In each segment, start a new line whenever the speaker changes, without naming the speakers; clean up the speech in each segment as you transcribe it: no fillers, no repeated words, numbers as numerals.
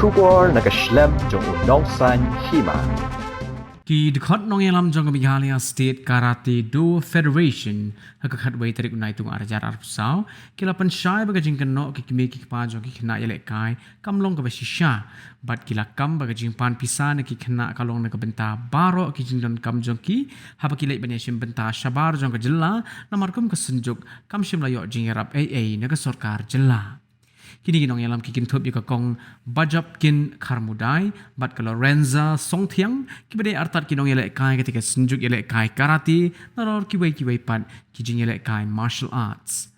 Shubor nakaslem jong unongsan hima.
Ki dekat nong yalam jong Meghalaya State Karate Do Federation hakakat wai tarik unai tung arjar arpsau kilapan syai bagajing kenok ki kimi ki pa jong ki kena yelek kai kamlong ka basisha bat kilakam bagajing pan pisa na ki kena kalong na ka benta baro ki jingdon kam jong ki haba ki lek banyashim benta shabar jong ka jella namarkum ka senjuk kam shim layo jing yarap AA na ka sarkar jella. Kini ginong yalam kikin thup yuka kong bajap kin karmudai bat ka Lorenza Songtiang kibade artat kinong yelek kai ketika senjuk yelek kai karate naror kiwai pan kijing yelek kai martial arts.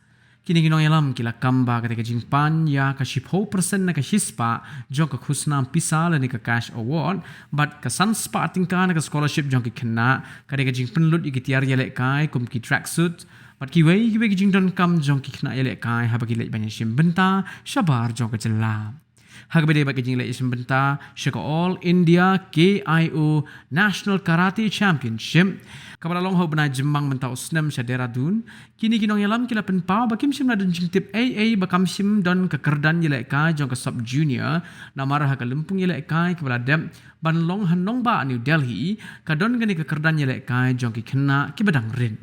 Kini ginong yalam kila kamba ketika jingpan ya ka 10% na ka hispa jong ka khusnam pisal ni ka cash award bat ka sanspa tingka na ka scholarship jong ki kena ketika jingpen lut ikitiar yelek kai kum ki tracksuit Pat kiwai ki jingdon kam jong ki kena yelek kai haba ki lek banyashim benta shabar jong ka jella. Hagbede bagi jing lek isim benta shaka All India KIO National Karate Championship. Kabala long ho bena jembang benta usnem syadera dun. Kini kinong yalam kila penpa bakim sim na dun jing tip AA bakam sim don kekerdan yelek kai jong ka sub junior namar ha ka lempung yelek kai kabala dem ban long hanong ba New Delhi kadon gani kekerdan yelek kai jong ki kena ki badang rin.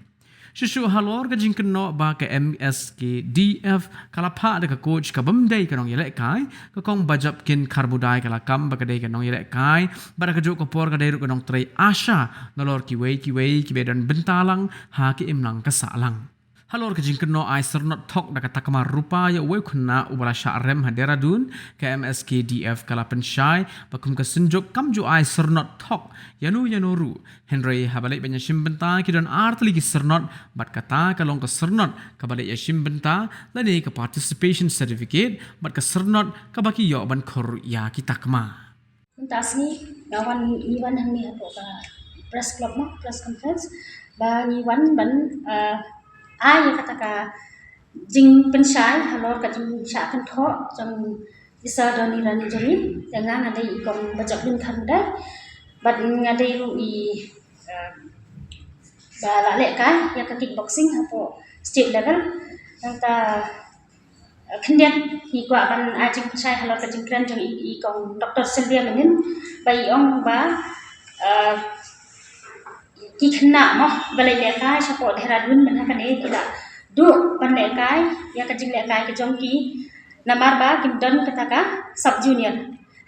Susu halor ka jing keno ba ka MSK DF kalapa ada ka coach ka bamdai ka nong yelek kai ka kong bajap kin karbudai kala kam ba ka dai ka nong yelek kai bara ka juk ko por ka dai ru ka nong trai asha nolor ki bedan bentalang ha ki imlang ka salang halor ka jing keno ai sernot thok da ka takama rupa ya we khuna ubala sha rem hadera dun ka MSK DF kala penshai bakum ka senjuk kam ju ai sernot thok yanu ru Henry habalik banya shim benta ki don artli ki sernot bat kata kalong ka sernot ka balik ya shim benta lani ka participation certificate bat ka sernot ka baki yo ban khor ya ki takma
tasni gawan iwan hang ni hapo ka press club mo press conference ba iwan ban ai kata ka jing penshai halor ka jing sha kan tho jang isa doni rani jami jangan ada ikong bajak bin kan dai bat ngadai ru I ba la lek kai ya ka kickboxing hapo state level nang ta khendian hi kwa ban a jing penshai halor ka jing kran jang ikong Dr. Sylvia menin bai ong ba ki khna mo balai le kai support Dehradun man hakan e kila du ban le kai ya ka jing le kai ka jong ki namar ba kim don kata ka sub junior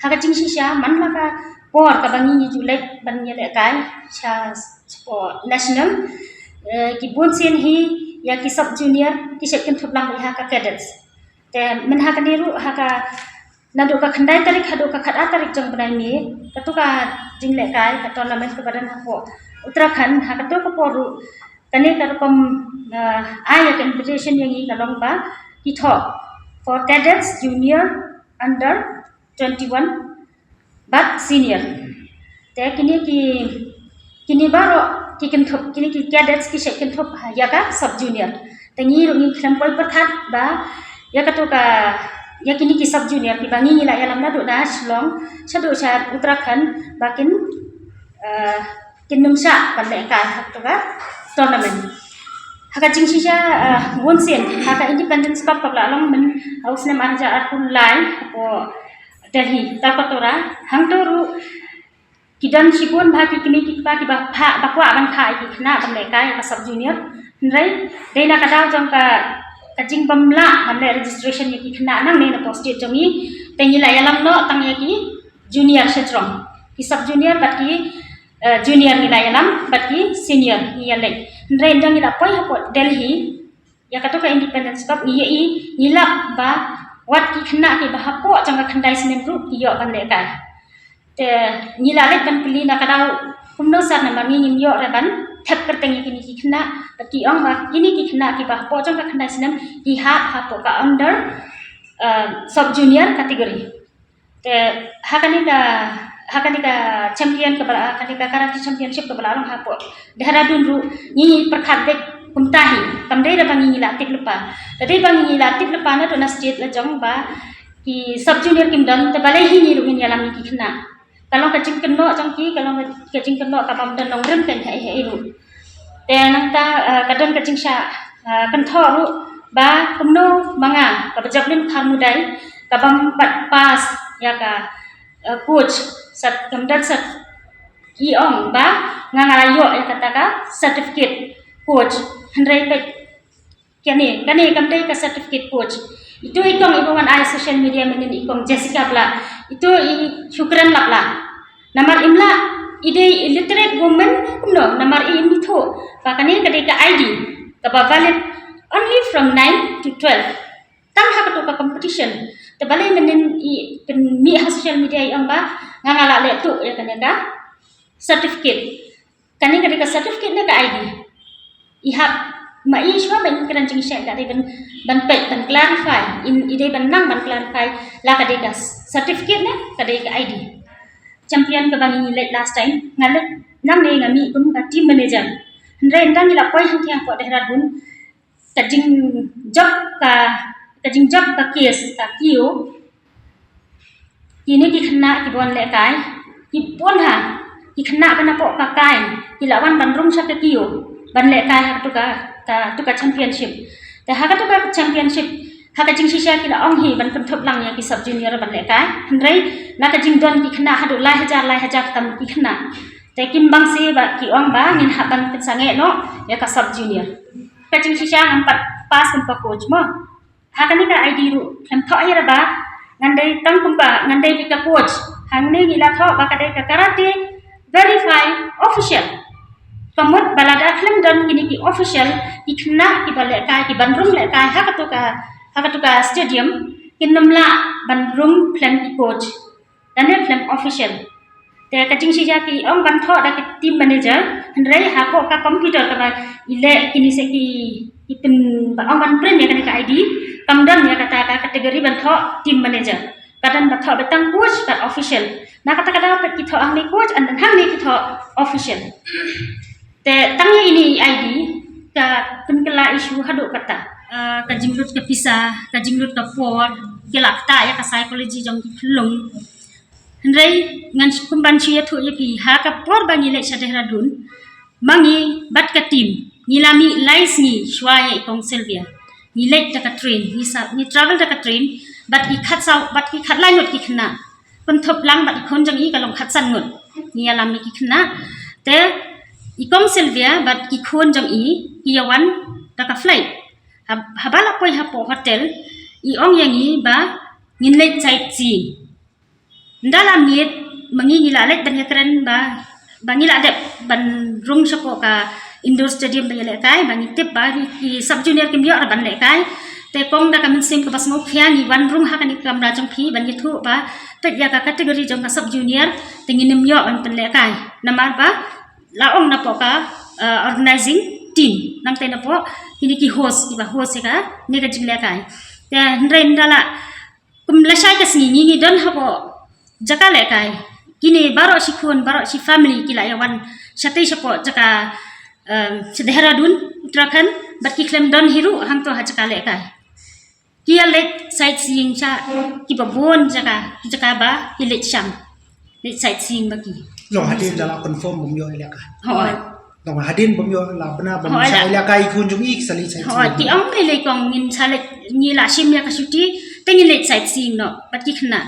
haka jing shisha man la ka por ka bangi ni julek ban ye le kai cha support national ki bon sen hi ya ki sub junior ki sekin thublang ha ka cadets te man haka ni ru haka nado ka khandai tarik hado ka khada tarik jong banai mi katuka jing le kai ka tournament ka badan hapo Uttarakhand hakato ka poru kane ka kom aya competition yang I kalong ba kitho for cadets junior under 21 but senior te kini baro ki kenthop kini ki cadets ki shek kenthop ya ka sub junior tangi ru ni khlampoi pathat ba ya ka to ka ya kini ki sub junior ki bangi ni la yalam na do na shlong chado cha Uttarakhand bakin kinumsha bande ka haktoga tournament haka jingshisha wonsen haka independence cup kabla long men ausne marja atul lai ko Delhi tapatora hangtoru kidan shibon bhaki kimi ki ba pha bakwa ban khai ki khna bande kai ka sub junior nrai deina ka daw jong ka jing bamla bande registration ki khna nang ne na posted jongi tengi la yalam no tang ye ki junior setrong ki sub junior bat ki junior ni layalam bagi senior ni yalek ndre ndang ila poi hapo Delhi ya katoka independence cup ni I nilap ba wat ki khna ki ba hapo changa khandai sinem group yo ban le ka te nila lek ban pili na kadau kumno sar na mangi nim yo ra ban thep kerteng ki ni ki khna ki ong ba kini ki khna ki ba hapo changa khandai sinem ki ha hapo ka under sub junior category te hakani ka champion ka bala hakani ka karate championship ka bala long hapo Dehradun ru ni perkhat dek kumtahi kamdai ra bangi la tip lepa tadi bangi la tip lepa na to na state la jong ba ki sub junior kim don te balai hi ni ru ni yalam ki khna kalong ka jing keno jong ki kalong ka jing keno ka bam dan nong rem kan hai ru te nang ta kadon ka jing sha kan tho ru ba kumno manga ka bajak lim khamudai ka bam pat pas ya ka coach sat kemudian sat iong ba ngangalayo ya kataka certificate coach handrai pe kani kamdai ka certificate coach itu ikong ibungan ai social media menin ikong Jessica bla itu syukran lapla namar imla ide illiterate woman kumno namar imito pakani kadai ka ID ka valid only from 9 to 12 tang hakatu ka competition tebalai menin pen mi social media iong ba ngangala le tu ya kaneka certificate kani kadai ka certificate na ka ID ihap ma ishwa ban kran jing sha da ban pet ban clarify in ide ban nang ban clarify la ka de certificate na ka de ID champion ka bang ni last time ngalet nang ne ngami kum ka team manager ndre ndang ni la poi hang tiang ko dehradun ka jing job ka case ka kio kini ki khna ki bon le kai ki pon ha ki khna kana po ka kai ki lawan ban rum sha ka kio ban le kai tu ka championship te haka tu ka championship haka jing shisha ki la ong hi ban kun thop lang ya ki sub junior ban le kai handrai na ka jing don ki khna hadu lai hajar tam ki khna te kim bang si ba ki ong ba ngin ha ban sange no ya ka sub junior ka jing shisha ngam pat pas kun pa coach mo haka ni ka ID ru tham tho ai ra ba ngandai tang kum pa ngandai bi ka coach hang ni gila tho ba ka dai ka karate verify official pamut balada klem don kini ki official ki khna ki bale kai ki bandrum le kai hakatu ka stadium kinamla bandrum klem ki coach dan ne klem official te ka jing si ja ki ong ban tho da ki team manager handrai ha ko ka computer ka ba ile kini se ki pin ba ong ban print ya ka ID kamdan ya kata ka kategori ban tho team manager kadan ba tho betang coach ka official na kata pa ki tho ang ni coach and hang ni ki tho official te tangnya ini ID ka penkela isu hadu kata ka jinglut ka pisa ka jinglut ka por kelak ta ya ka psychology jong lung handrai ngan kumban chi thu ya pi ha ka por bangi le Dehradun mangi bat ka team ngilami lais ni shwaya ikong Sylvia ni le ta ka train ni travel ta ka train bat i khat sau bat ki khat lai ngot ki khna pun thop lang bat i khon jang i ka long khat san ngot ni alami ki khna te ikong Sylvia bat ki khon jang i yawan ta ka flight habala poi ha po hotel i ong yang i ba ngin le chai chi ndala miet mangi ngila le ban yakran ba bangila de ban rung sapo ka indoor stadium ba yele kai bangi tip ba ki sub junior kim yo ban le kai te kong da kamin sim ka bas mo khya ni wan rung ha kani kamra jong phi ban ye thu ba te ya ka category jong ka sub junior te nginim yo ban pen le kai namar ba la ong na po ka organizing team nang te na po kini ki host iba host ka ne ka jingle kai te ndrai ndala kum la shai ka singi ngi don ha po jaka le kai kini baro si khun baro si family kila ya wan shatai sapo jaka Dehradun Uttarakhand bat ki klem don hiru hang to ha jaka le kai kia le sightseeing cha ki ba bon jaka ba ki le cham le sightseeing ba ki
Long hadin jala confirm bum yo ilaka.
Hoi.
Long hadin bum yo la bana bum sa ilaka ikun jung ik sali sai.
Hoi ti ong le kong ngin chale ni la sim ya ka suti te ngin le sightseeing no bat ki khna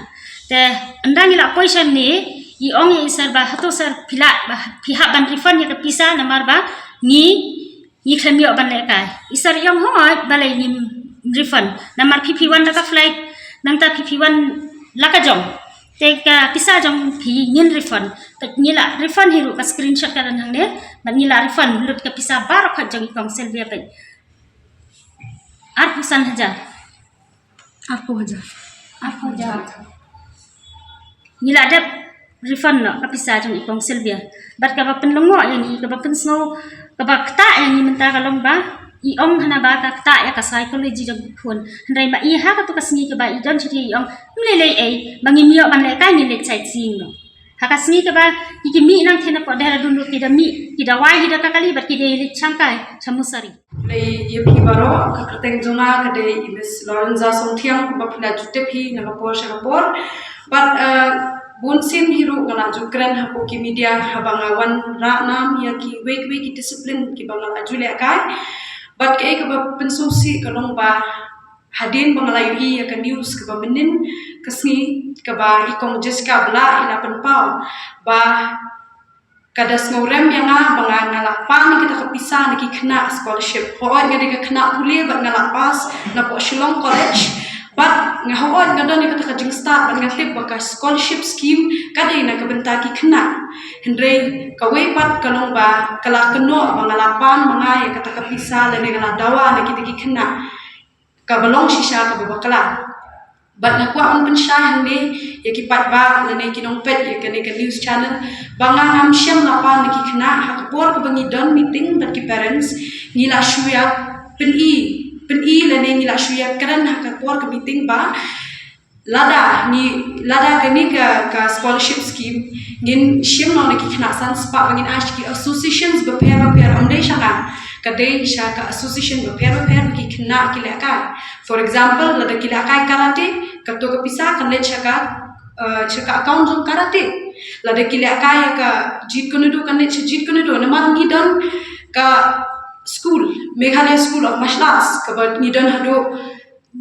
te andang ila poison ni i ong i sar ba hato sar phila ba phiha ban refund ya ka pisa namar ba ni khlem yo ban le kai isar yong hoi balai ni refund namar pp1 la ka flight nang ta pp1 la ka jong te ka pisa jong phi ngin refund ta ngila refund hiru ka screenshot ka ran hang ne ban ngila refund lut ka pisa bar khat jong ikong Sylvia pe 8,000 ngila ada refund no ka pisa jong ikong Sylvia bat ka ba penlongo yang ni ka ba pensno ka ba kta yang ni menta ka long ba i ong hana ba ka kta ya ka psychology jong khun handai ba i ha ka to ka singi ka ba i don chiti ong mle ai bangi mio ban le kai ni le chai sing no ha ka singi ka ba ki mi nang thena po Dehradun ki da mi ki da wai hi da ka kali bat ki de le changkai chamusari
le ye pi baro ka kateng jona ka de ibis Lorenza Songthiang ba phina jutte phi na ka por sha ka por but bonsin hiru ngana jukran hapo ki media habanga wan ra nam ya ki wek ki discipline ki bangala ajule kai but ke ka ba pensusi ka long ba hadin bangala yu ya ka news ka ba menin kasni kaba ikong Jessica bla ila penpau ba kada smorem yang banga ngalapan kita kepisah niki kena scholarship hooi ngadi kena kuliah bat ngalapas na po Shillong College bat ngahoon ngada ni kata kajing start bat ngatip baka scholarship scheme kada ina kabentaki kena hendrei kawe pat kalong ba kala keno mangalapan mangai kata kepisah dan ngala dawa niki tiki kena kabalong shisha kababakala bat nakwa on pensyah ni ya kipat ba lene kinong pet ya kene ke news channel banga ngam syam lapa niki kena hakpor ke bangi don meeting bat ki parents ngila shuya pen i lene ngila shuya keren hakpor ke meeting ba lada kene ka scholarship scheme ngin syam no niki kena san spa bangin ashki associations beper amde shaka kadai shaka association beper ki kena kilakai for example lada kilakai karate kato kapisa kanle shaka account jong karate lada kilakai ka jit konedo kanle jit konedo namar ngidon ka school Meghalaya School of Martial Arts kabat ngidon hado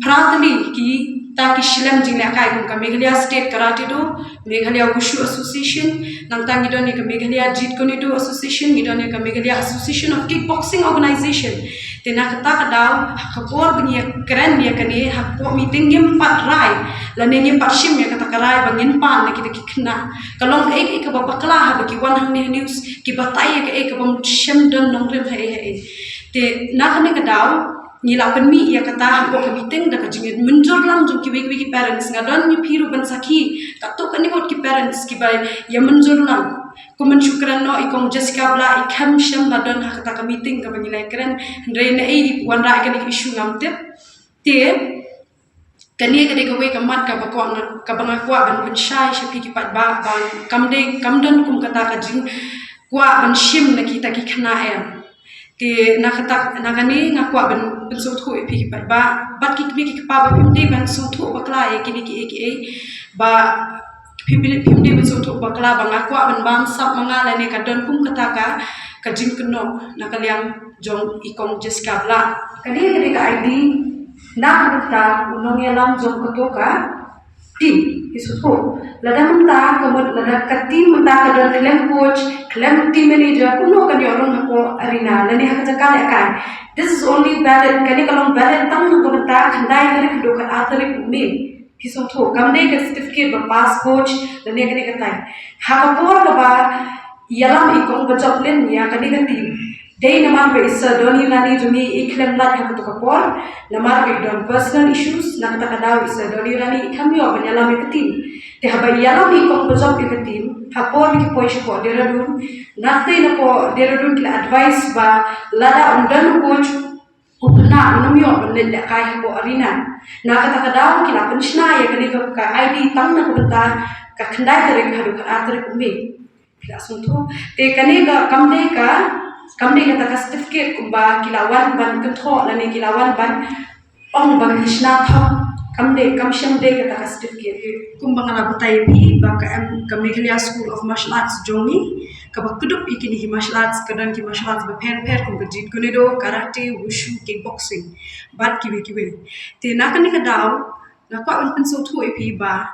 pratali ki taki shilam jinglakai ka Meghalaya State Karate Do Meghalaya Wushu Association nangtang ngidon ka Meghalaya Jit Konedo Association ngidon ka Meghalaya Association of Kickboxing Organization tena kata kadaw hakapor bnya keren ya kani hakpo meeting ngem pat rai lane ngem pat shim ya kata karai bangin pan kita kena kalong ek ka babakla ha baki wan hang news ki batai ka ek bam shim don nong rem hai te na kane kadaw ngila penmi ya kata hakpo ka meeting da ka jingit menjor lam jong ki parents ngadon ni piru ban saki kato kani bot ki parents ki bai ya menjor lam kuman syukran no ikong Jessica bla ikam syam ladon hakata ka meeting ka bangilai keren ndre na ei wan ra ka ni issue ngamtep te kani ka de ka we ka mat ka bakwa ka bangakwa ban pensyai syapi ki pat ba kamden kum kata ka jing kwa ban shim na kita ki khna em te na kata na kani ngakwa ban pensut khu pi ki pat ba bat ki pa ba pimde ban suthu bakla e kini ki ba pimde bensutuk bakla bangakwa ban bam sap mangala ne kadon pum kataka kajing keno nakaliang jong ikong Jessica bla kani ka ID na kita unong yalam jong kotoka tim isutu lada menta kamut lada katim menta kadon klem coach klem team manager kuno kan yorong hako arena lani hakataka akan this is only valid kani kalong valid tang no menta khandai kare kudoka atari me Hisoto, kamne ka certificate ba passport dan ya kani katai. Hakapor ka ba yalam ikong bachaplen ya kani katim. Day naman ba isa doni nani jumi iklem lat hakuto kapor, namar ba don personal issues nakata kadaw isa doni nani ikamyo ba yalam ikatim. Te haba yalam ikong bachap ikatim, hapor ki poish ko deradun, naktay na po deradun kila advice ba lada undan coach upna unamyo benenda kai ko arena na kata kadaw kila penshna ya kani ka ID tang na kubenta ka khandai tere ka hadu ka atare kumbe kila sunto te kani ka kamde ka ta certificate kumba kilawan ban kentho lani kilawan ban ong bang hisna tha kamde kamsham de ka ta certificate kumba ngala butai pi ba ka Meghalaya School of Martial Arts jongi kabak kudup ikini hi martial arts kadan ki martial arts ba per kum Jit Konedo karate wushu kickboxing bat kiwe te na kani kadaw na kwa un penso thu epi ba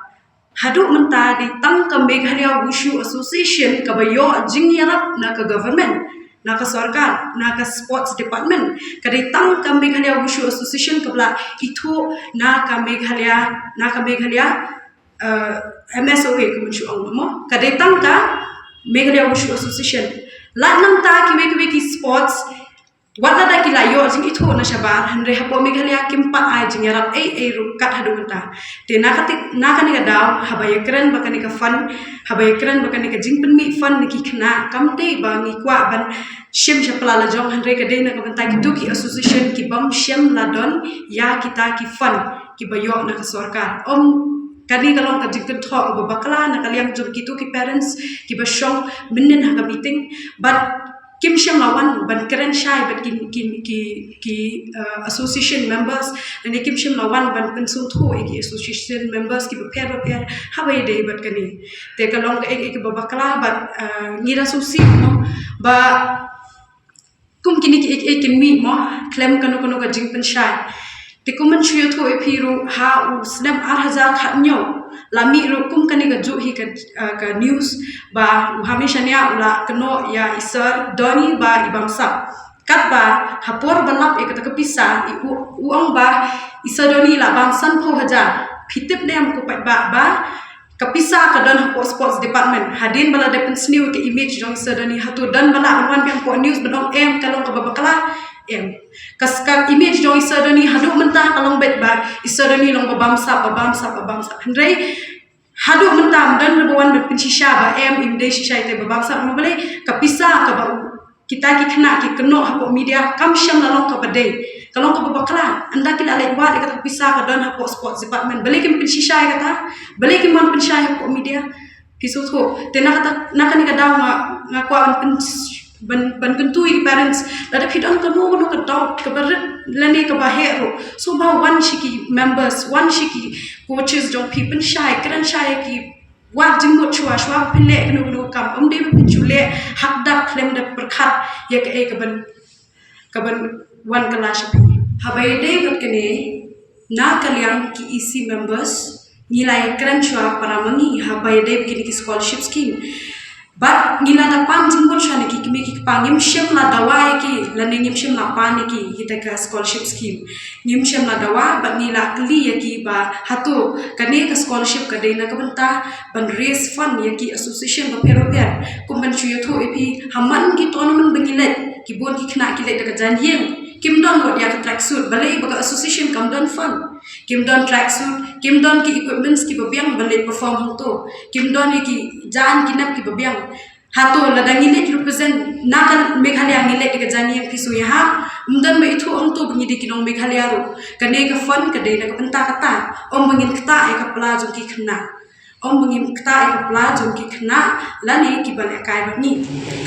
hadu menta di tang ka Meghalaya Wushu Association ka bayo jing yarap na ka government na ka sarkar na ka sports department ka di tang ka Meghalaya Wushu Association ka bla itu na ka Meghalaya MSOA kumushu ang mo ka di tang ka Meghalaya Wushu Association. Lat nang ta kiwe ki sports wala da kila yo jing itu na shabar andre hapo Meghalaya kimpa ai jing yarap ru kat hadu menta te nakani ka daw habaya keren bakani ka fun habaya keren bakani ka jing penmi fun niki khna kamte bangi kwa ban shim shapla la jong andre ka de na ka benta ki duki association ki bam shim ladon ya kita ki fun ki bayo na ka sarkar kani kalong ka jingkan thok ba bakla na kaliang jur kitu ki parents ki ba shong minin ha meeting but kim sham lawan ban keren shai but ki association members and kim sham lawan ban pensum thu ki association members ki ba pair ha ba day but kani te kalong ka ek ba bakla but ngira susi no ba kum kini ki ek mi mo claim kanu ka jingpan shai Tikuman cuyo tu epiru ha u sedem arhaza khatnyo lami rukum kani gaju hi ke news ba u hamisha nia ula keno ya isar doni ba ibangsa kat ba hapor balap e kata kepisa uang ba isar doni la bangsan po haja pitip dem ku ba kapisa ka don hapo sports department hadin bala depen sniu ke image jong isar doni hatu dan bala anwan biang po news benong kalong ka babakala kaskak image jong isadani haduk mentah kalong bet ba isadani long babamsa hendrai haduk mentah dan lebawan bet pensisha ba imde shisha ite babamsa no bale kapisa ka ba kita ki kena ki keno hapo media kam syam lalong ka badai kalong ka babakala anda ki dalai wa kata kapisa ka don hapo sports department bale ki pensisha kata bale ki man pensisha hapo media kisu tu tena kata nakani ka daw nga kwa ban kentui parents lada pidon kanu no ka dot ka barat lani ka bahero so ba one shiki members one shiki coaches jong people shy kran shy ki wa jimbo chua pile kanu kam umde pinchule hakda claim da perkhat ya ka ban one class habai dei kat kene na kalyang ki EC members nilai kran chua paramangi habai dei kini ki scholarship scheme but nila da pan jingbo chane ki kimi ki pangim shem la dawa ki la ningim shem la pan ki hitaka scholarship scheme ngim shem la dawa but nila kli ki ba hatu kane ka scholarship ka dei na ka banta ban raise fund ki association ba pero kumban chuyo tho epi haman ki tournament bangilet ki bon ki khna ki le ka janyen kim don lo ya ka tracksuit balai ba association kam don fund kim don tracksuit kim don ki equipments ki babiang balai perform to kim don ki jan kinap ki babiang hato ladang ile represent nakan Meghalaya ngile ka jani yang pisu ya mdan ba itu ang to bunyi di kinong Meghalaya ro kane ka fund ka dei na ka penta kata om bangin kata ka pelajo ki khna om bangin kata ka pelajo ki khna lani ki bale kai bani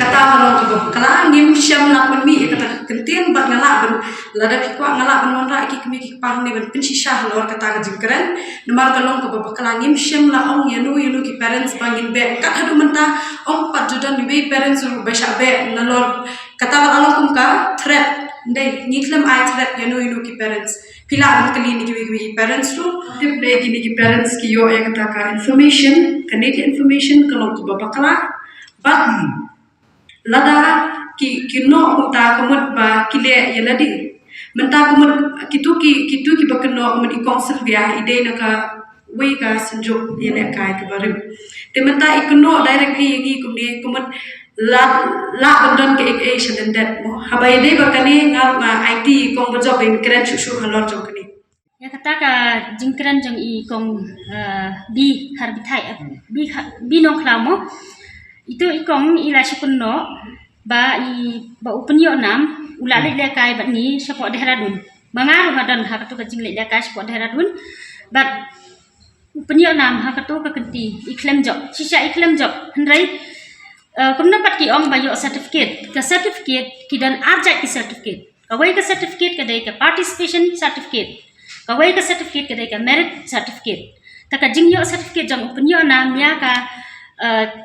kata malong ka kala ngim syam na panmi kata kentien bat ngala ban lada pikwa ngala ban wanra ki kemi ki pang ne ban pensisha lor kata ka jingkran nomar kalong ka kala ngim syam la ong yanu ki parents bangin be kat hadu menta ong pat judan ni parents ru besha be nalor kata along kum ka threat ndai niklem I threat yanu ki parents pila an kali ni ki parents tu tip de ki parents ki yo yang kata ka information connect information kalong ka babakala but lada ki no muta kumut ba kile yaladi menta kumut kitu ki bakno kumut ikong silvia ide na ka we ka sanjok yele kai ka barim te menta ikno directly gi kumut la bandon ke ek asian that mo habai de bakani ngal ma IT kong job immigrant shushu halor jokni
ya kata ka jingkran jang i kong bi harbithai bi nong klamo itu ikong ila shukunno ba upenyo nam ulale le kai bat ni support Dehradun mangaru ngadan hakatu ka jingle le kai support Dehradun bat upenyo nam hakatu ka kenti iklam job sisa iklam job hendrai kumna pat ki ong bayo certificate ki dan arjat ki certificate kawai ka certificate ka dai ka participation certificate kawai ka certificate ka dai ka merit certificate taka jingyo certificate jang upenyo nam ya ka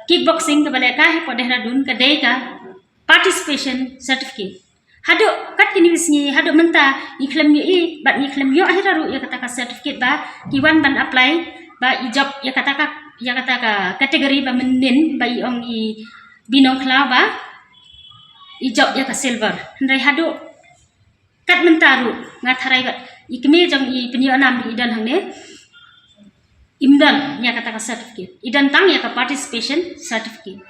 kickboxing ka bale ka he po Dehradun ka dai ka participation certificate hado kat kini wisni hado menta iklam yo bat iklam yo akhiraru ya kata ka certificate ba kiwan ban apply ba i job ya kata ka kategori ba menin ba i ong i binong kla ba i job ya ka silver ndai hado kat mentaru ngatharai ba ikme jang i penyo nam di idan hangne imdan ya kata ka certificate idan tang ya ka participation certificate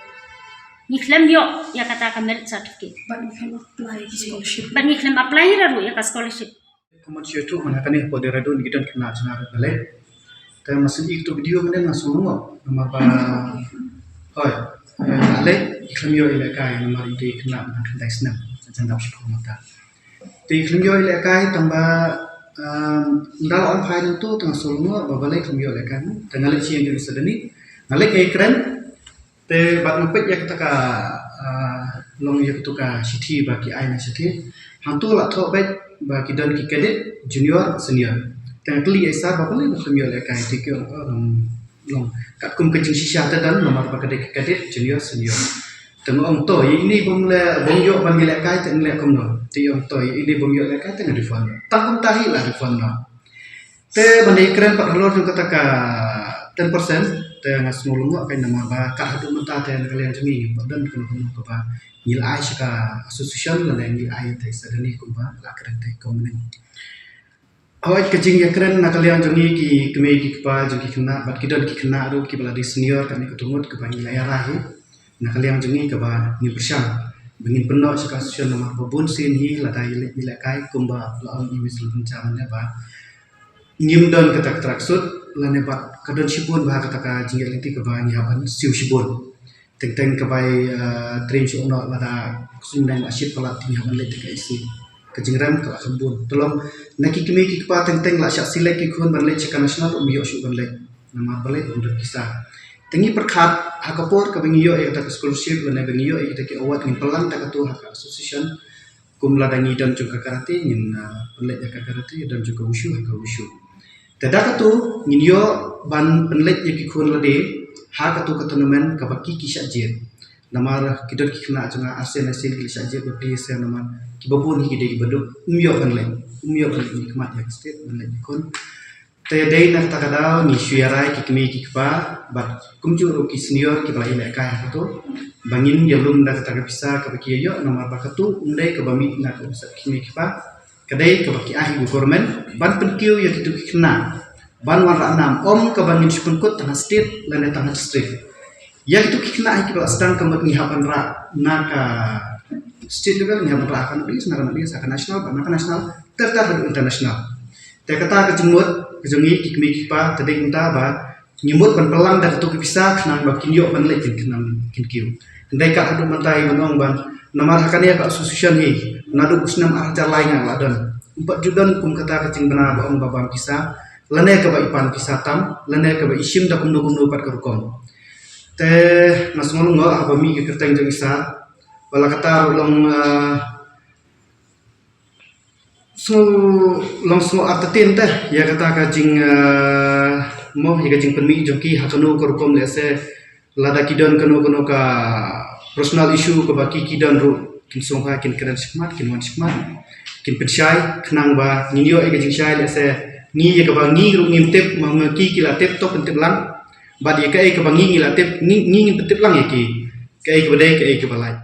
niklam yo ya kata ka merit certificate
but you can apply scholarship
ban niklam apply raru ya ka scholarship
kamu tu mana kan ni pada radun kita kena jenar balik tapi masih itu video kan na suruh nomor ba hoi ale iklam yo ilakai nomor itu kena kan desna jangan dapat mata ti iklam yo ilakai tambah ndal on file tu tang suruh ba balik iklam yo ilakai tengah le chien di sedani ngale ke keren te bat ngepet ya kita ka long ya tu ka city bagi ai na city hantu la tho bet bagi dan ki cadet junior senior tang kli esa ba boleh senior le kai tik long kat kum ke shisha ta dan nomor ba cadet junior senior tengok ông tôi ini bông yo ban gile kai teng le kom no ti ông tôi ini bông yo le kai teng refund tak kom tahi lah refund no te bani keren pak halor tu kata ka 10% te ngas mulungo kai nama ba ka hadu menta te kalian jemi dan kono ko ba ngil ai shika association la ngil ai te sadani ko ba la keren te komnen awat kecing ya keren na kalian jemi ki keme ki pa jeki kena bat kidan ki kena ru ki bala di senior kami ketumut ke bani la rahi na kalian jemi ke ba ni bersam bengin penuh shika association nama babun sin hi la dai le kai kumba la on imis luncan ba ngim don kata traksut lane bat kadon shibun bah kata ka jingel liti ka ba nyaban siu shibun teng ka bai train shu no lada sundan asyid pala nyaban liti ka isi ka jingran ka kambun tolong naki kimi ki pa teng la syak silek ki khun ban le chika national yo shu ban le nama bale undur kisah tengi perkhat hakapor ka bengiyo e kata scholarship lane bengiyo e kata ki awat ngin pelang ta ka tu hak association kum ladangi dan juga karate ngin penlet ka karate dan juga wushu ka wushu Tedak tu nginyo ban penlet yang kikun lade ha katu tournament kabaki kisah jet namar kidot kikna janga arsen kisah jet bagi sen namar kibabun hide ibaduk umyo penlet nikmat ya state penlet kikun te dei nak takadau ni syuarai kikmi kikpa bat kumjuru ki senior ki balai le kai katu bangin yalum dak takapisa kabaki yo namar bakatu undai kabami nak usat kikmi kikpa kadai kabaki ahi government ban penkiu yang itu kena ban warna enam om kabangin sipengkut tengah state lane tengah district yang itu kena ahi kibal sedang kemat ngihapan ra naka state juga ngihapan ra akan bis naka akan nasional ban naka nasional tertar internasional te kata kejemut kejengi kikmi kipa tadi minta ba nyemut ban pelang dak tu bisa kenang bakin yo ban lekin kenang kinkiu ndai ka adu mantai manong ban namar hakania ka association hi nadu usnam arjar lainnya ladan 4 judan kum kata kecing bena ba om babam kisah lane ka ba ipan kisah tam lane ka ba isim da kum pat ka rukom te masmol ngo abami ke kerteng jeng isa wala kata long so atatin teh ya kata kacing mo ya kacing penmi joki hakano ka rukom lese lada kidon kano ka personal issue ke baki kidon ru kin songha kin keren sikmat kin wan sikmat kin pensyai kenang ba ninyo e gajing syai lese ngi ye ka ba ngi ru ngim tep ma ki kila tep to pentep lang ba ye ka e ka ba ngi la tep ngi pentep lang ye ki ka e ka ba dai ka e ka ba lai